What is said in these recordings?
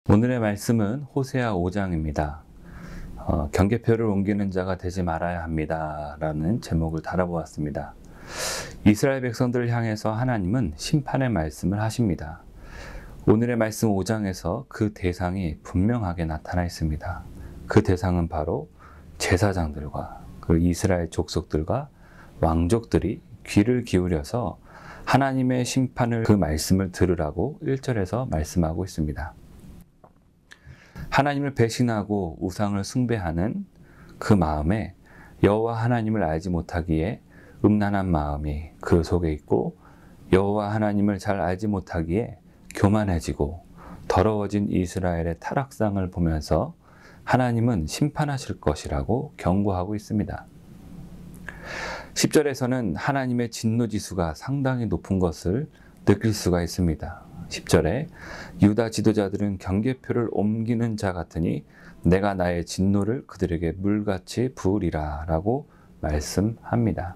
오늘의 말씀은 호세아 5장입니다. 경계표를 옮기는 자가 되지 말아야 합니다. 라는 제목을 달아보았습니다. 이스라엘 백성들을 향해서 하나님은 심판의 말씀을 하십니다. 오늘의 말씀 5장에서 그 대상이 분명하게 나타나 있습니다. 그 대상은 바로 제사장들과 그 이스라엘 족속들과 왕족들이 귀를 기울여서 하나님의 심판을 그 말씀을 들으라고 1절에서 말씀하고 있습니다. 하나님을 배신하고 우상을 숭배하는 그 마음에 여호와 하나님을 알지 못하기에 음란한 마음이 그 속에 있고, 여호와 하나님을 잘 알지 못하기에 교만해지고 더러워진 이스라엘의 타락상을 보면서 하나님은 심판하실 것이라고 경고하고 있습니다. 10절에서는 하나님의 진노지수가 상당히 높은 것을 느낄 수가 있습니다. 10절에 유다 지도자들은 경계표를 옮기는 자 같으니 내가 나의 진노를 그들에게 물같이 부으리라 라고 말씀합니다.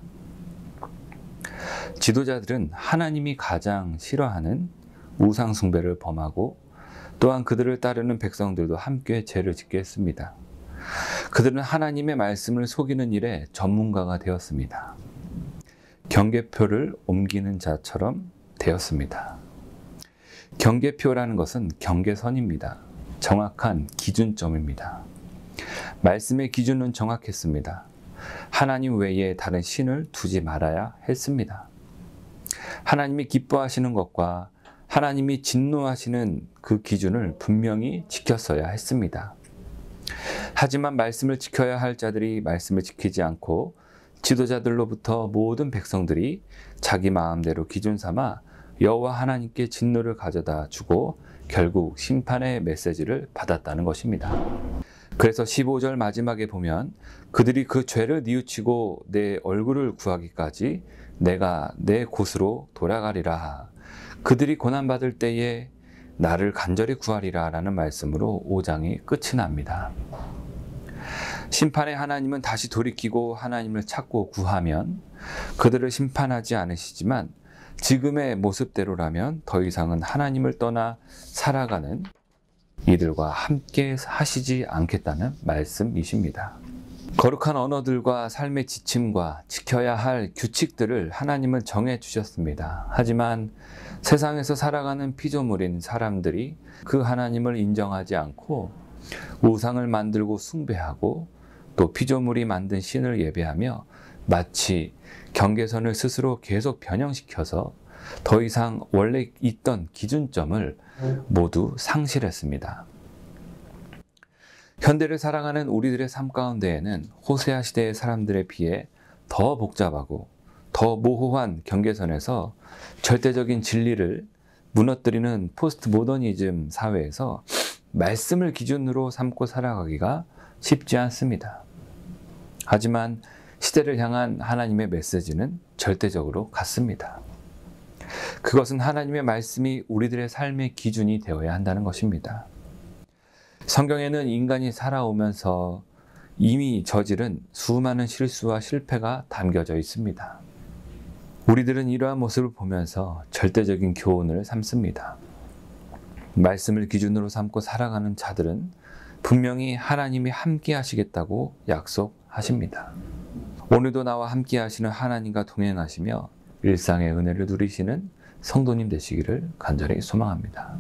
지도자들은 하나님이 가장 싫어하는 우상 숭배를 범하고, 또한 그들을 따르는 백성들도 함께 죄를 짓게 했습니다. 그들은 하나님의 말씀을 속이는 일에 전문가가 되었습니다. 경계표를 옮기는 자처럼 되었습니다. 경계표라는 것은 경계선입니다. 정확한 기준점입니다. 말씀의 기준은 정확했습니다. 하나님 외에 다른 신을 두지 말아야 했습니다. 하나님이 기뻐하시는 것과 하나님이 진노하시는 그 기준을 분명히 지켰어야 했습니다. 하지만 말씀을 지켜야 할 자들이 말씀을 지키지 않고, 지도자들로부터 모든 백성들이 자기 마음대로 기준 삼아 여호와 하나님께 진노를 가져다 주고 결국 심판의 메시지를 받았다는 것입니다. 그래서 15절 마지막에 보면 그들이 그 죄를 뉘우치고 내 얼굴을 구하기까지 내가 내 곳으로 돌아가리라. 그들이 고난받을 때에 나를 간절히 구하리라 라는 말씀으로 5장이 끝이 납니다. 심판의 하나님은 다시 돌이키고 하나님을 찾고 구하면 그들을 심판하지 않으시지만, 지금의 모습대로라면 더 이상은 하나님을 떠나 살아가는 이들과 함께 하시지 않겠다는 말씀이십니다. 거룩한 언어들과 삶의 지침과 지켜야 할 규칙들을 하나님은 정해 주셨습니다. 하지만 세상에서 살아가는 피조물인 사람들이 그 하나님을 인정하지 않고 우상을 만들고 숭배하고, 또 피조물이 만든 신을 예배하며 마치 경계선을 스스로 계속 변형시켜서 더 이상 원래 있던 기준점을 모두 상실했습니다. 현대를 살아가는 우리들의 삶 가운데에는 호세아 시대의 사람들에 비해 더 복잡하고 더 모호한 경계선에서 절대적인 진리를 무너뜨리는 포스트 모더니즘 사회에서 말씀을 기준으로 삼고 살아가기가 쉽지 않습니다. 하지만 시대를 향한 하나님의 메시지는 절대적으로 같습니다. 그것은 하나님의 말씀이 우리들의 삶의 기준이 되어야 한다는 것입니다. 성경에는 인간이 살아오면서 이미 저지른 수많은 실수와 실패가 담겨져 있습니다. 우리들은 이러한 모습을 보면서 절대적인 교훈을 삼습니다. 말씀을 기준으로 삼고 살아가는 자들은 분명히 하나님이 함께 하시겠다고 약속하십니다. 오늘도 나와 함께 하시는 하나님과 동행하시며 일상의 은혜를 누리시는 성도님 되시기를 간절히 소망합니다.